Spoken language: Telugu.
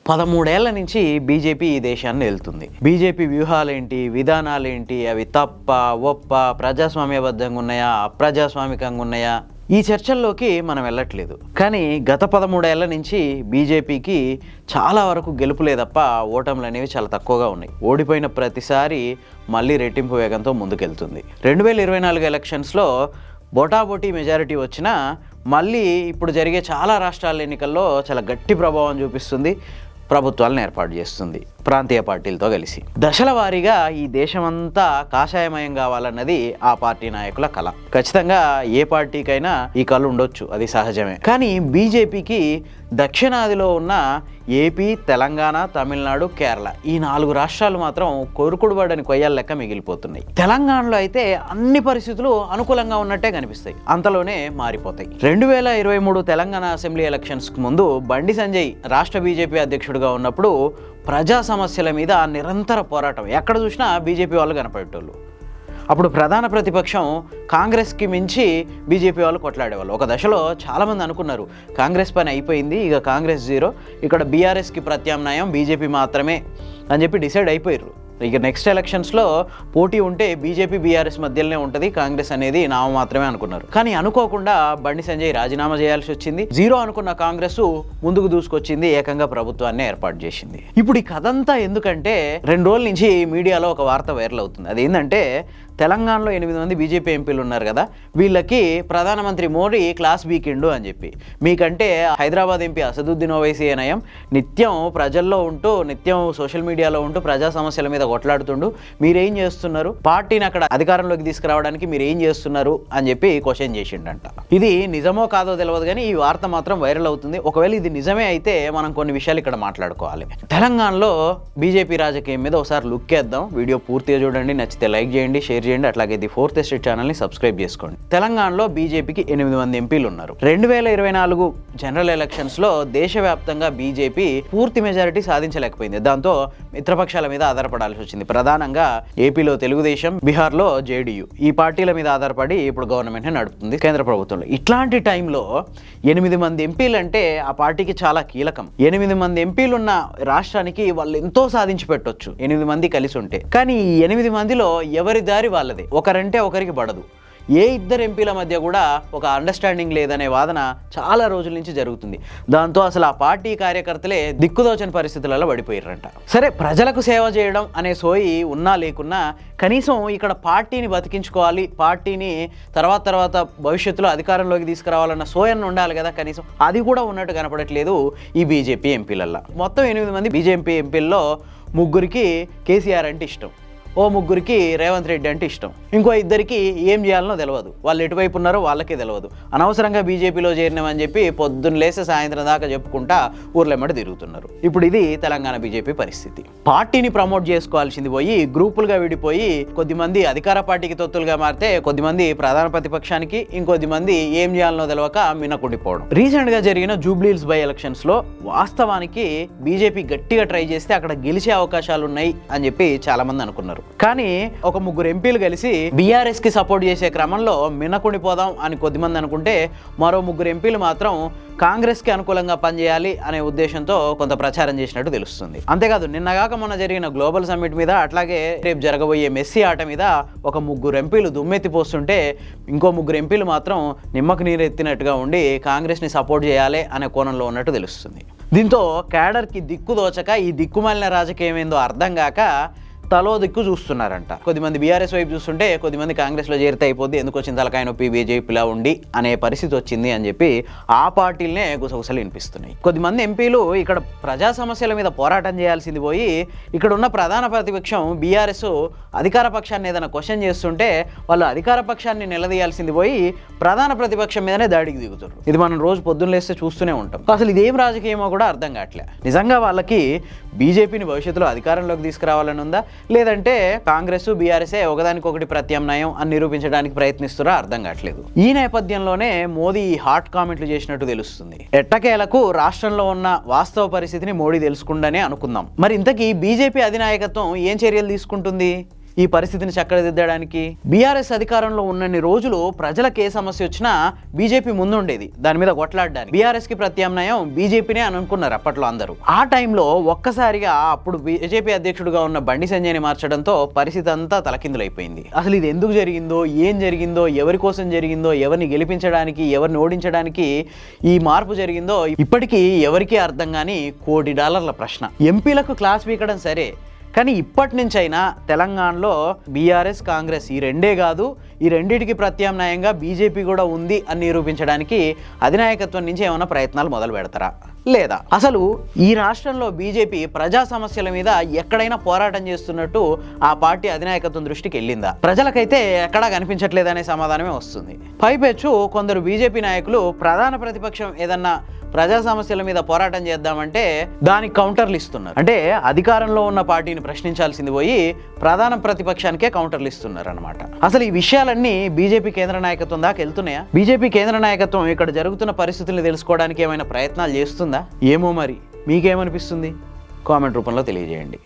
13 ఏళ్ల నుంచి బీజేపీ ఈ దేశాన్ని వెళ్తుంది. బీజేపీ వ్యూహాలేంటి, విధానాలేంటి, అవి తప్ప ఒప్ప, ప్రజాస్వామ్యబద్ధంగా ఉన్నాయా, అప్రజాస్వామికంగా ఉన్నాయా, ఈ చర్చల్లోకి మనం వెళ్ళట్లేదు. కానీ గత 13 ఏళ్ల నుంచి బీజేపీకి చాలా వరకు గెలుపులే తప్ప ఓటములు అనేవి చాలా తక్కువగా ఉన్నాయి. ఓడిపోయిన ప్రతిసారి మళ్ళీ రెట్టింపు వేగంతో ముందుకెళ్తుంది. 2024 ఎలక్షన్స్లో బోటాబోటీ మెజారిటీ వచ్చినా మళ్ళీ ఇప్పుడు జరిగే చాలా రాష్ట్రాల ఎన్నికల్లో చాలా గట్టి ప్రభావం చూపిస్తుంది, ప్రభుత్వాలను ఏర్పాటు చేస్తుంది ప్రాంతీయ పార్టీలతో కలిసి. దశల వారీగా ఈ దేశమంతా కాషాయమయం కావాలన్నది ఆ పార్టీ నాయకుల కళ. ఖచ్చితంగా ఏ పార్టీకైనా ఈ కళ ఉండొచ్చు, అది సహజమే. కానీ బీజేపీకి దక్షిణాదిలో ఉన్న ఏపీ, తెలంగాణ, తమిళనాడు, కేరళ ఈ 4 రాష్ట్రాలు మాత్రం కొరుకుడుబడని కొయ్యాల లెక్క మిగిలిపోతున్నాయి. తెలంగాణలో అయితే అన్ని పరిస్థితులు అనుకూలంగా ఉన్నట్టే కనిపిస్తాయి, అంతలోనే మారిపోతాయి. 2023 తెలంగాణ అసెంబ్లీ ఎలక్షన్స్కు ముందు బండి సంజయ్ రాష్ట్ర బీజేపీ అధ్యక్షుడిగా ఉన్నప్పుడు ప్రజా సమస్యల మీద నిరంతర పోరాటం, ఎక్కడ చూసినా బీజేపీ వాళ్ళు కనపడేటోళ్ళు. అప్పుడు ప్రధాన ప్రతిపక్షం కాంగ్రెస్కి మించి బీజేపీ వాళ్ళు కొట్లాడేవాళ్ళు. ఒక దశలో చాలామంది అనుకున్నారు కాంగ్రెస్ పని అయిపోయింది, ఇక కాంగ్రెస్ జీరో, ఇక్కడ బీఆర్ఎస్కి ప్రత్యామ్నాయం బీజేపీ మాత్రమే అని చెప్పి డిసైడ్ అయిపోయారు. ఇక నెక్స్ట్ ఎలక్షన్స్లో పోటీ ఉంటే బీజేపీ బీఆర్ఎస్ మధ్యలోనే ఉంటుంది, కాంగ్రెస్ అనేది నామ మాత్రమే అనుకున్నారు. కానీ అనుకోకుండా బండి సంజయ్ రాజీనామా చేయాల్సి వచ్చింది. జీరో అనుకున్న కాంగ్రెస్ ముందుకు దూసుకొచ్చింది, ఏకంగా ప్రభుత్వాన్ని ఏర్పాటు చేసింది. ఇప్పుడు ఈ కథంతా ఎందుకంటే 2 రోజుల నుంచి మీడియాలో ఒక వార్త వైరల్ అవుతుంది. అదేంటంటే తెలంగాణలో 8 మంది బీజేపీ ఎంపీలు ఉన్నారు కదా, వీళ్ళకి ప్రధానమంత్రి మోడీ క్లాస్ వీకెండ్ అని చెప్పి, మీకంటే హైదరాబాద్ ఎంపీ అసదుద్దీన్ ఓవైసీ నయం, నిత్యం ప్రజల్లో ఉంటూ, నిత్యం సోషల్ మీడియాలో ఉంటూ ప్రజా సమస్యల మీద కొట్లాడుతుండు, మీరేం చేస్తున్నారు, పార్టీని అక్కడ అధికారంలోకి తీసుకురావడానికి మీరు ఏం చేస్తున్నారు అని చెప్పి క్వశ్చన్ చేసిండంట. ఇది నిజమో కాదో తెలియదు కానీ ఈ వార్త మాత్రం వైరల్ అవుతుంది. ఒకవేళ ఇది నిజమే అయితే మనం కొన్ని విషయాలు ఇక్కడ మాట్లాడుకోవాలి. తెలంగాణలో బీజేపీ రాజకీయం మీద ఒకసారి లుక్ వేద్దాం. వీడియో పూర్తిగా చూడండి, నచ్చితే లైక్ చేయండి, షేర్ చేయండి, అట్లాగే ది ఫోర్త్ ఎస్టేట్ ఛానల్ని సబ్స్క్రైబ్ చేసుకోండి. తెలంగాణలో బీజేపీకి 8 మంది ఎంపీలు ఉన్నారు. 2024 జనరల్ ఎలక్షన్స్లో దేశవ్యాప్తంగా బీజేపీ పూర్తి మెజారిటీ సాధించలేకపోయింది. దాంతో మిత్రపక్షాల మీద ఆధారపడాల్సి వచ్చింది. ప్రధానంగా ఏపీలో తెలుగుదేశం, బీహార్లో జేడీయూ, ఈ పార్టీల మీద ఆధారపడి ఇప్పుడు గవర్నమెంట్ని నడుపుతుంది కేంద్ర ప్రభుత్వంలో. ఇట్లాంటి టైంలో 8 మంది ఎంపీలు అంటే ఆ పార్టీకి చాలా కీలకం. 8 మంది ఎంపీలు ఉన్న రాష్ట్రానికి వాళ్ళు ఎంతో సాధించి పెట్టొచ్చు 8 మంది కలిసి ఉంటే. కానీ ఈ 8 మందిలో ఎవరి దారి వాళ్ళదే, ఒకరంటే ఒకరికి పడదు. ఏ ఇద్దరు ఎంపీల మధ్య కూడా ఒక అండర్స్టాండింగ్ లేదనే వాదన చాలా రోజుల నుంచి జరుగుతుంది. దాంతో అసలు ఆ పార్టీ కార్యకర్తలే దిక్కుదోచని పరిస్థితులలో పడిపోయారంట. సరే, ప్రజలకు సేవ చేయడం అనే సోయి ఉన్నా లేకున్నా కనీసం ఇక్కడ పార్టీని బతికించుకోవాలి, పార్టీని తర్వాత భవిష్యత్తులో అధికారంలోకి తీసుకురావాలన్న సోయన్న ఉండాలి కదా, కనీసం అది కూడా ఉన్నట్టు కనపడట్లేదు ఈ బీజేపీ ఎంపీలల్లో. మొత్తం 8 మంది బీజేపీ ఎంపీల్లో 3కి కేసీఆర్ అంటే ఇష్టం, ఓ 3కి రేవంత్ రెడ్డి అంటే ఇష్టం, ఇంకో 2కి ఏం చేయాలనో తెలియదు, వాళ్ళు ఎటువైపు ఉన్నారో వాళ్ళకే తెలియదు. అనవసరంగా బీజేపీలో చేరినామని చెప్పి పొద్దున్న లేసి సాయంత్రం దాకా చెప్పుకుంటా ఊర్లెమ్మడి తిరుగుతున్నారు. ఇప్పుడు ఇది తెలంగాణ బీజేపీ పరిస్థితి. పార్టీని ప్రమోట్ చేసుకోవాల్సింది పోయి గ్రూపులుగా విడిపోయి కొద్దిమంది అధికార పార్టీకి తొత్తులుగా మారితే కొద్దిమంది ప్రధాన ప్రతిపక్షానికి, ఇంకొద్దిమంది ఏం చేయాలనో తెలియక మిన్నకుండిపోవడం. రీసెంట్గా జరిగిన జూబ్లీహిల్స్ బై ఎలక్షన్స్లో వాస్తవానికి బీజేపీ గట్టిగా ట్రై చేస్తే అక్కడ గెలిచే అవకాశాలు ఉన్నాయి అని చెప్పి చాలా మంది అనుకున్నారు. కానీ ఒక 3 ఎంపీలు కలిసి బీఆర్ఎస్ కి సపోర్ట్ చేసే క్రమంలో మిన్నకుండిపోదాం అని కొద్దిమంది అనుకుంటే, మరో 3 ఎంపీలు మాత్రం కాంగ్రెస్ కి అనుకూలంగా పనిచేయాలి అనే ఉద్దేశంతో కొంత ప్రచారం చేసినట్టు తెలుస్తుంది. అంతేకాదు, నిన్నగాక మొన్న జరిగిన గ్లోబల్ సమ్మిట్ మీద, అట్లాగే రేపు జరగబోయే మెస్సీ ఆట మీద ఒక 3 ఎంపీలు దుమ్మెత్తిపోస్తుంటే, ఇంకో 3 ఎంపీలు మాత్రం నిమ్మకు నీరెత్తినట్టుగా ఉండి కాంగ్రెస్ ని సపోర్ట్ చేయాలి అనే కోణంలో ఉన్నట్టు తెలుస్తుంది. దీంతో క్యాడర్కి దిక్కుదోచక ఈ దిక్కుమాలిన రాజకీయం ఏందో అర్థం కాక తలో దిక్కు చూస్తున్నారంట. కొద్దిమంది బీఆర్ఎస్ వైపు చూస్తుంటే కొద్దిమంది కాంగ్రెస్లో చేరితే అయిపోద్ది, ఎందుకు వచ్చిన తలకాయ నొప్పి బీజేపీలా ఉండి అనే పరిస్థితి వచ్చింది అని చెప్పి ఆ పార్టీలనే గుసగుసలు వినిపిస్తున్నాయి. కొద్దిమంది ఎంపీలు ఇక్కడ ప్రజా సమస్యల మీద పోరాటం చేయాల్సింది పోయి ఇక్కడ ఉన్న ప్రధాన ప్రతిపక్షం బీఆర్ఎస్ అధికార పక్షాన్ని ఏదైనా క్వశ్చన్ చేస్తుంటే వాళ్ళు అధికార పక్షాన్ని నిలదీయాల్సింది పోయి ప్రధాన ప్రతిపక్షం మీదనే దాడికి దిగుతారు. ఇది మనం రోజు పొద్దున్న లేస్తే చూస్తూనే ఉంటాం. అసలు ఇదేం రాజకీయమో కూడా అర్థం కావట్లే. నిజంగా వాళ్ళకి బీజేపీని భవిష్యత్తులో అధికారంలోకి తీసుకురావాలని ఉందా, లేదంటే కాంగ్రెస్ బీఆర్ఎస్ ఒకదానికొకటి ప్రత్యామ్నాయం అని నిరూపించడానికి ప్రయత్నిస్తారో అర్థం కావట్లేదు. ఈ నేపథ్యంలోనే మోదీ హాట్ కామెంట్లు చేసినట్టు తెలుస్తుంది. ఎట్టకేలకు రాష్ట్రంలో ఉన్న వాస్తవ పరిస్థితిని మోడీ తెలుసుకుండానే అనుకుందాం. మరి ఇంతకీ బీజేపీ అధినాయకత్వం ఏం చర్యలు తీసుకుంటుంది? ఈ పరిస్థితిని చక్కదిద్దడానికి? బీఆర్ఎస్ అధికారంలో ఉన్నన్ని రోజులు ప్రజలకు ఏ సమస్య వచ్చినా బీజేపీ ముందుండేది దాని మీద కొట్లాడడానికి. బీఆర్ఎస్ కి ప్రత్యామ్నాయం బీజేపీనే అని అనుకున్నారు అప్పట్లో అందరూ. ఆ టైంలో ఒక్కసారిగా అప్పుడు బీజేపీ అధ్యక్షుడిగా ఉన్న బండి సంజయ్ని మార్చడంతో పరిస్థితి అంతా తలకిందులైపోయింది. అసలు ఇది ఎందుకు జరిగిందో, ఏం జరిగిందో, ఎవరి కోసం జరిగిందో, ఎవరిని గెలిపించడానికి, ఎవరిని ఓడించడానికి ఈ మార్పు జరిగిందో ఇప్పటికీ ఎవరికీ అర్థం కాని $1 కోటి ప్రశ్న. ఎంపీలకు క్లాస్ పీకడం సరే, కానీ ఇప్పటి నుంచైనా తెలంగాణలో బీఆర్ఎస్ కాంగ్రెస్ ఈ రెండే కాదు, ఈ రెండింటికి ప్రత్యామ్నాయంగా బీజేపీ కూడా ఉంది అని నిరూపించడానికి అధినాయకత్వం నుంచి ఏమైనా ప్రయత్నాలు మొదలు పెడతారా? లేదా అసలు ఈ రాష్ట్రంలో బీజేపీ ప్రజా సమస్యల మీద ఎక్కడైనా పోరాటం చేస్తున్నట్టు ఆ పార్టీ అధినాయకత్వం దృష్టికి వెళ్ళిందా? ప్రజలకైతే ఎక్కడా కనిపించట్లేదనే సమాధానమే వస్తుంది. పైపెచ్చు కొందరు బీజేపీ నాయకులు ప్రధాన ప్రతిపక్షం ఏదన్నా ప్రజా సమస్యల మీద పోరాటం చేద్దామంటే దానికి కౌంటర్లు ఇస్తున్నారు. అంటే అధికారంలో ఉన్న పార్టీని ప్రశ్నించాల్సింది పోయి ప్రధాన ప్రతిపక్షానికే కౌంటర్లు ఇస్తున్నారు అనమాట. అసలు ఈ విషయాలన్నీ బీజేపీ కేంద్ర నాయకత్వం దాకా వెళ్తున్నాయా? బీజేపీ కేంద్ర నాయకత్వం ఇక్కడ జరుగుతున్న పరిస్థితులను తెలుసుకోవడానికి ఏమైనా ప్రయత్నాలు చేస్తుందా? ఏమో మరి, మీకేమనిపిస్తుంది? కామెంట్ రూపంలో తెలియజేయండి.